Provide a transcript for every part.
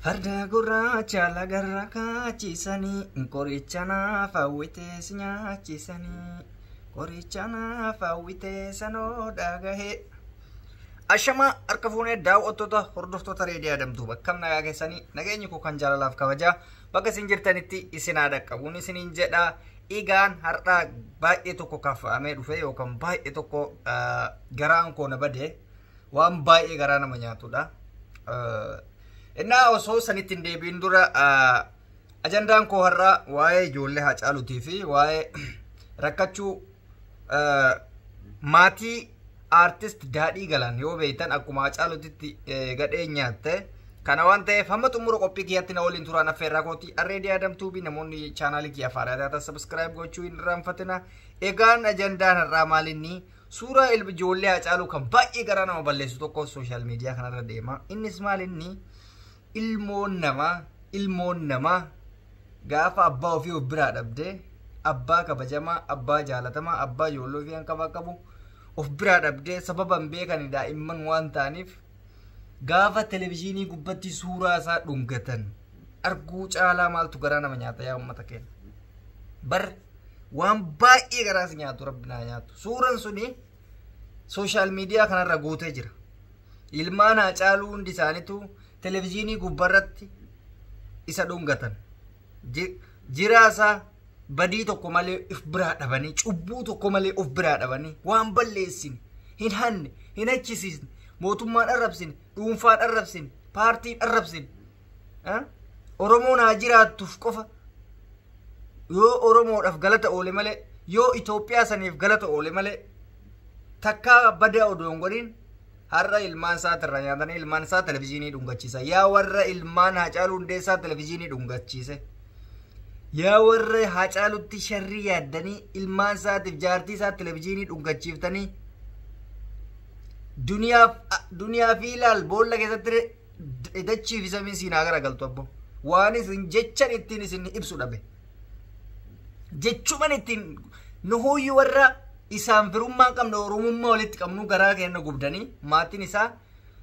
Farda gurraacha lagarra kaachisanii qoricha naaf hawwitee si nyaachisanii qoricha naaf hawwitee sanoo dhagahee. Ashama harka fuunee daawwattoota hordoftoota reediyoo Adamtuu bakkam nagaa keessanii nageenyi koo kan jaalalaaf kabajaa bakka isin jirtanitti isin haa dhaqqabuun isiniin jedha. Egaan har'a baay'ee tokko kaafamee dhufe yookaan baay'ee tokko garaan koo na bade waan baay'ee garaa nama nyaatudha. Innaa osoo sanitti hin deebiin dura ajandaan koo har'a waa'ee ijoollee Hacaaluutii fi waa'ee rakkachuu maatii artist Daadhii Galaan yoo beektan akkuma Hacaaluutitti gadhee nyaatte kana waan ta'eef hamma xumura qophii kiyyaatti na waliin turaan affeerraa kooti Reediyoo Adamtuu bi namoonni chaanaalii kiyya faaraa subscribe gochuu hin irraanfatina. Egaan ajandaan har'aa maalinni suuraa ijoollee Hacaaluu kan baay'ee garaa nama balleessu tokko sooshaal miidiyaa kanarra deema. Innis maalinni ilmoon namaa gaafa abbaa ofii of biraa dhabdee abbaa kabajamaa abbaa jaalatamaa abbaa ijoollee ofii hanqabaa qabu of biraa dhabdee sababan beekan daa'imman waan ta'aniif gaafa televezyiinii gubbatti suuraa isaa dhungatan arguu caalaa maaltu garaa nama nyaata yaa uummata keenya. Bar waan baay'ee garaa si nyaatu rabbi naa nyaatu. Suuraan suni sooshaal miidiyaa kanarra guutee jira. Ilmaan Hacaaluu hundi isaaniitu televezyiinii gubbarratti isa dhungatan. Jiraasaa badii tokko malee of biraa dhabanii cubbuu tokko malee of biraa dhabanii waan balleessine hin hanne hin achisiisne mootummaan arrabsine dhuunfaan arrabsine paartiin arrabsine Oromoon haa jiraattuuf qofa yoo Oromoodhaaf galata oole malee yoo Itoophiyaa saniif galata oole malee takkaa badaa odoon godhin har'a ilmaan isaa irraa nyaatanii ilmaan isaa televezyiinii dhungachiisa. Yaa warra ilmaan Hacaaluu Hundeessaa televezyiinii dhungachiise. Yaa warra Hacaaluutti sharrii yaaddanii ilmaan isaatiif jaartii isaa televezyiinii dhungachiiftanii duniyaa fi ilaal boolla keessatti dachiif isamiin siinaa garagaltu abbo. Waan isin jechan ittiin isin ibsu dhabe. Jechuman ittiin nu hooyyuu warra isaan firummaan qabna Oromummaa walitti qabnu garaa kenna gubdanii maatiin isaa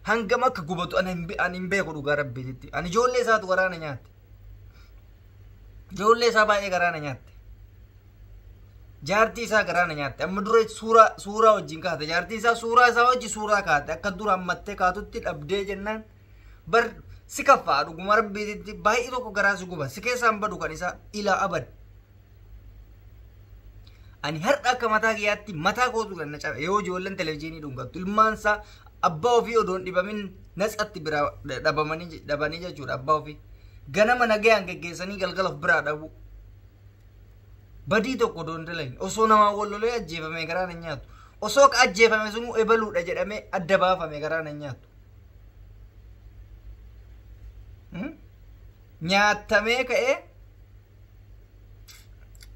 hangam akka gubatu ani hin beeku dhugaa rabbiitti. Ani ijoollee isaatu garaa na nyaatte. Ijoollee isaa baay'ee garaa na nyaatte. Jaartii isaa garaa na nyaatte. Amma dura suuraa wajjin kaate. Jaartii isaa suuraa isaa wajji suuraa kaate. Akka dura hammattee kaatutti dhabdee jennaan bar si kaffaa dhuguma rabbiitti baay'ee tokko garaa si guba. Si keessaan badu kan isaa ilaa abad. Ani har'a akka mataa kiyyaatti mataa kootu kan na cabe yoo ijoolleen televezyiinii dhungattu ilmaan isaa abbaa ofii odoon dhibamin natsatti biraa dhabanii jechuudha abbaa ofii. Ganama nagayaan geggeessanii galgala of biraa dhabu. Badii tokko odoon dalagin osoo namaa wallolee ajjeefame garaa na nyaatu. Osoo ka ajjeefame sunuu ebaluudha jedhamee adda baafame garaa na nyaatu. Nyaatamee ka'ee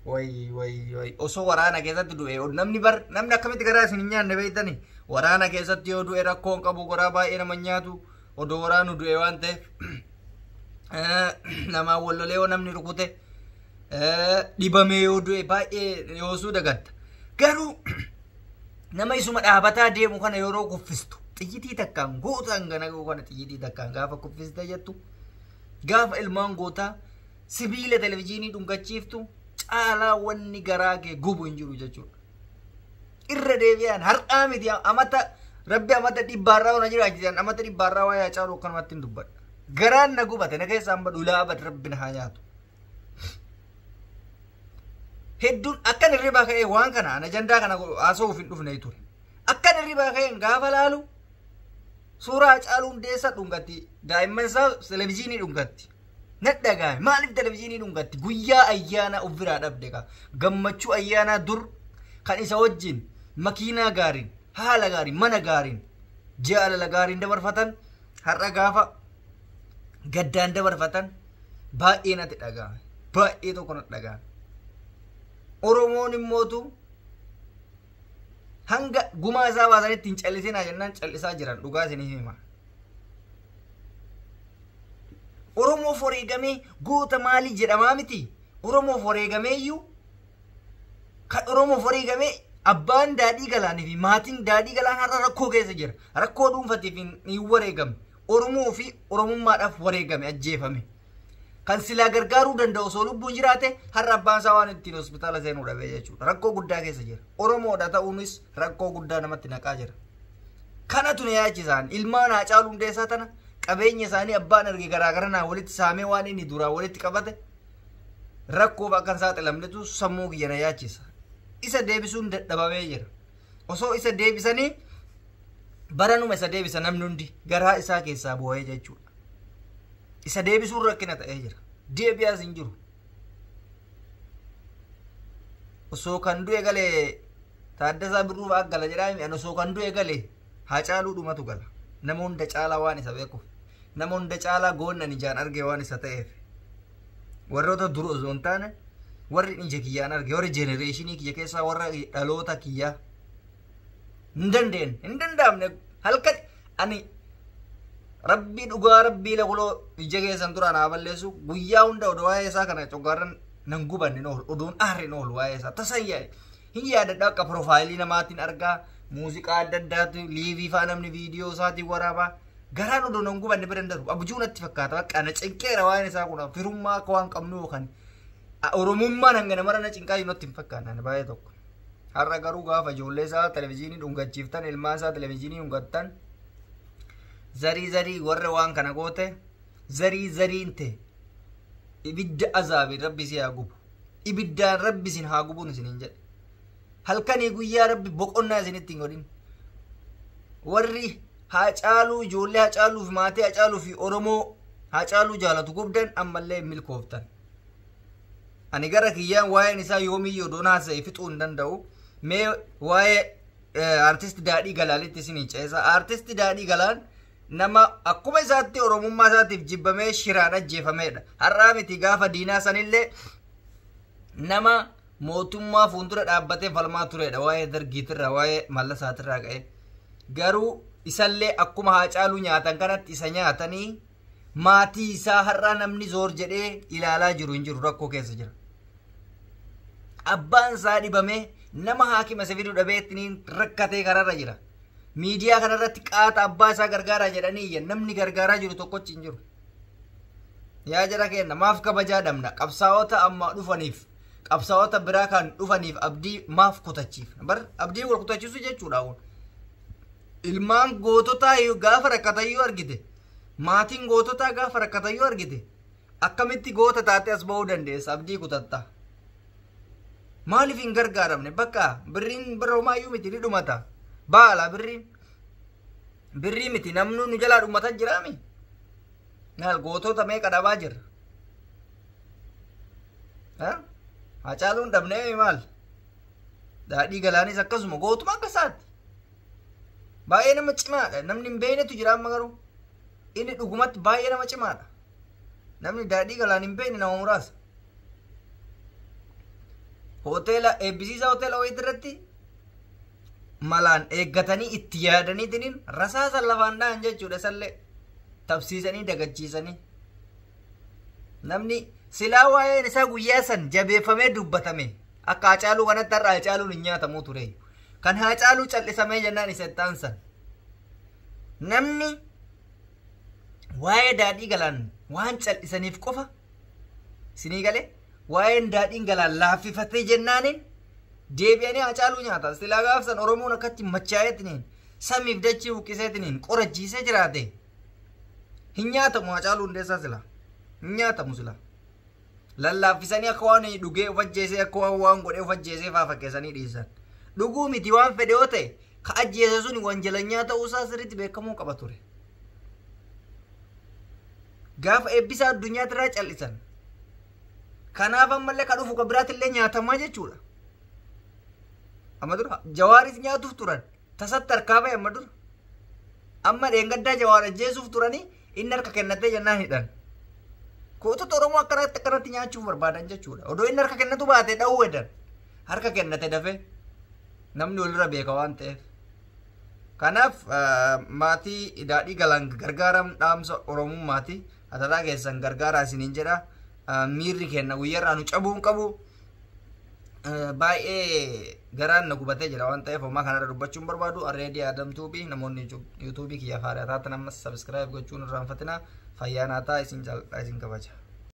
way osoo waraana keessatti du'e namni akkamitti garaa isin hin nyaanne beektanii waraana keessatti yoo du'e rakkoon qabu goraa baay'ee nama nyaatu odoo waraanu du'e waan ta'eef namaa wallolee yoo namni rukute dhibamee yoo du'e baay'ee yoosuu dagatta. Garuu nama isuma dhaabataa deemu kana yeroo kuffistu xiyyitii takkaan gootaan gana kana xiyyitii takkaan gaafa kuffiste jettu gaafa ilmaan gootaa sibiila televezyiinii dhungachiiftu caalaa wanni garaa kee gubu hin jiru jechuudha. Irra deebi'an har'aa miti amata rabbi amata dhibbaarraa wana jiraachisan amata dhibbaarraa waa Hacaaluu akkanumatti hin dubbadha. Garaan na gubate na keessaan badhu laabat rabbi na haa nyaatu. Hedduun akkan hirribaa ka'ee waan kana ajandaa kana haasa'uuf hin dhufne ture. Akkan hirribaa ka'een gaafa laalu suuraa Hacaaluu Hundeessaa dhungatti daa'imman isaa televezyiinii dhungatti. Nadhagaame maaliif televezyiinii dhungatti guyyaa ayyaana of biraa dhabde ka gammachuu ayyaanaa dur kan isa wajjin makiinaa gaariin haala gaariin mana gaariin jaalala gaariin dabarfatan har'a gaafa gaddaan dabarfatan baay'ee natti dhagahame baay'ee tokko natti dhagahame. Oromoon immootu hanga gumaa isaa baasanitti hin callisinaa jennaan callisaa jiran dhugaa isinii hima. Oromoof wareegamee goota maalii jedhamaa miti. Oromoof wareegameeyyuu kan Oromoof wareegamee abbaan Daadhii Galaanii fi maatiin Daadhii Galaan har'a rakkoo keessa jira. Rakkoo dhuunfatiif hin wareegamne. Oromoo fi Oromummaadhaaf wareegame ajjeefame. Kan silaa gargaaruu danda'u osoo lubbuun jiraate har'a abbaan isaa waan ittiin hospitaala seenuu dhabee jechuudha. Rakkoo guddaa keessa jira. Oromoodha ta'uunis rakkoo guddaa namatti naqaa jira. Kanatu na yaachisaan ilmaan Haacaaluu Hundeessaa tana qabeenya isaanii abbaan arge garaagara naa walitti saamee waan inni duraa walitti qabate rakkoof akkan saaxilamnetu sammuu kiyya na yaachisa. Isa deebisuun dadhabamee jira. Osoo isa deebisanii baranuma isa deebisa namni hundi garaa isaa keessaa bu'ee jechuudha. Isa deebisuun rakkina ta'ee jira. Deebi'aas hin jiru. Osoo kan du'e galee Taaddasaa Birruuf gala jedhaa osoo kan du'e galee Haacaaluu dhumatu gala. Nama hunda caalaa waan isa beekuuf. Nama hunda caalaa goonnan ijaan arge waan isa ta'eef. Warroota dura osoo hin taane warri ija kiyyaan arge warri jenereeshinii kiyya keessaa warra dhaloota kiyyaa hin danda'amne halkan ani rabbii dhugaa rabbii laquloo ija keessan duraan haa balleessu guyyaa hunda odoo waa'ee isaa kana coggaarran nan gubanne nool odoon aarre nool waa'ee isaa tasan yaa'e hin yaadadha akka profaayilii namaatiin argaa muuziqaa adda addaatu liivii faa namni viidiyoo isaatiin waraabaa garaan odoo nan gubanne bira danda'u abjuu natti fakkaata bakka na cinqeera waa'een isaa kun firummaa akka waan qabnu yookaan Oromummaan hanga namara na cinqaa natti hin fakkaanne baay'ee tokko. Har'a garuu gaafa ijoollee isaa televezyiinii dhungachiiftan ilmaan isaa televezyiinii dhungattan zarii warra waan kana goote zariin ta'e ibidda azaabiin rabbi si haa gubu ibiddaan rabbi isin haa gubuun isiniin jedhe halkanii guyyaa rabbi boqonnaa isinitti hin godhin warri Haacaaluu ijoollee Haacaaluu fi maatii Haacaaluu fi Oromoo Haacaaluu jaalatu gubdan ammallee milkooftan. Ani gara kiyyaan waa'een isaa yoomiyyuu doon haasa'e fixuu hin danda'u. Mee waa'ee artist Daadhii Galaanitti isin ceesa. Artist Daadhii Galaan nama akkuma isaatti Oromummaa isaatiif jibbamee shiraan ajjeefamedha. Har'aa miti gaafa diinaa sanillee nama mootummaa fuuldura dhaabbatee falmaa turedha. Waa'ee dargiitirraa waa'ee mallasaatirraa ka'e. Garuu isallee akkuma Haacaaluu nyaatan kanatti isa nyaatanii maatii isaa har'aa namni zoor jedhee ilaalaa jiru hin jiru rakkoo keessa jira. Abbaan isaa dhibamee nama haakima isa fiduu dhabee ittiin rakkatee kararra jira. Miidiyaa kanarratti qaata abbaa isaa gargaaraa jedhanii iyyan namni gargaaraa jiru tokkochi hin jiru. Yaa jara kenna maaf kabajaa dhabna qabsaa'ota amma dhufaniif qabsaa'ota biraa kan dhufaniif abdii maaf kutachiif. Bar abdii wal kutachiisu jechuudha. Ilmaan goototaa gaafa rakkatayyuu argite. Maatiin goototaa gaafa rakkatayyuu argite. Akkamitti goota taate as ba'uu dandeessa abdii kutatta. Maaliif hin gargaaramne bakka birriin biroomayyuu miti ni dhumata. Baala birrii miti namnu nu jalaa dhumata jiraami. Naal gootota meeqa dhabaa jira. Haacaaluun dhabnee maal? Daadhii Galaanis akkasuma gootuma akka isaatti. Baay'ee nama cimaadha. Namni hin beeknetu jira amma garuu. Inni dhugumatti baay'ee nama cimaadha. Namni Daadhii Galaan hin beekne nama muraasa. Hoteela eebbisiisaa hoteela wayii irratti malaan eeggatanii itti yaadaniitiin rasaasan lafaan dha'an jechuudha sallee tabsiisanii dagachiisanii. Namni silaa waa'een isaa guyyaa san jabeeffamee dubbatame akka Haacaaluu kanatti har'a Haacaaluun hin nyaatamuu ture. Kan Haacaaluu callisamee jennaan isa ittaan san. Namni waa'ee Daadhii Galaan waan callisaniif qofa sinii galee waa'een Daadhiin Galaan laaffifatee jennaaniin deebi'anii Haacaaluu nyaata. Silaa gaafsan Oromoon akkatti machaa'eetiniin samiif dachii buqqiseetiniin qorachiisee jiraate hin nyaatamu Haacaaluu Hundeessaa sila hin nyaatamu sila. Lallaaffisanii akka waan dhugee of ajjeesee akka waan godhee of ajjeesee faa fakkeessanii dhiisan. Dhuguu miti waan fedhe yoo ta'e ka ajjeese sun wanjalanyaa ta'uusaa sirriitti beekamuu qaba ture. Gaafa eebbisaa addunyaatti callisan. Kanaaf ammallee ka dhufu ka biraatillee nyaatamaa jechuudha. Amma dura Jawaaris nyaatuuf turan tasatti harkaa bahe amma dura. Amma dheengaddaa Jawaar ajjeesuuf turanii inni harka kennatee jennaan hidhan. Gootota Oromoo akkanatti nyaachuuf barbaadan jechuudha. Odoo inni harka kennatu baatee dha'uu edan harka kennate dafee namni walirra beeka waan ta'eef. Kanaaf maatii Daadhii Galaan gargaaram dhaamsa Oromummaati. Atataa keessan gargaaraa isiniin jedha. Miirri kenna guyyarraa nu cabuu hin qabu. baay'ee garaan na gubatee jira waan ta'eef homaa kanarra dubbachuun barbaadu Already Adam Tuubii namoonni YouTube kiyya faaraa taatan ammas subscribe gochuun irraanfatina fayyaa naataa isin kabaja.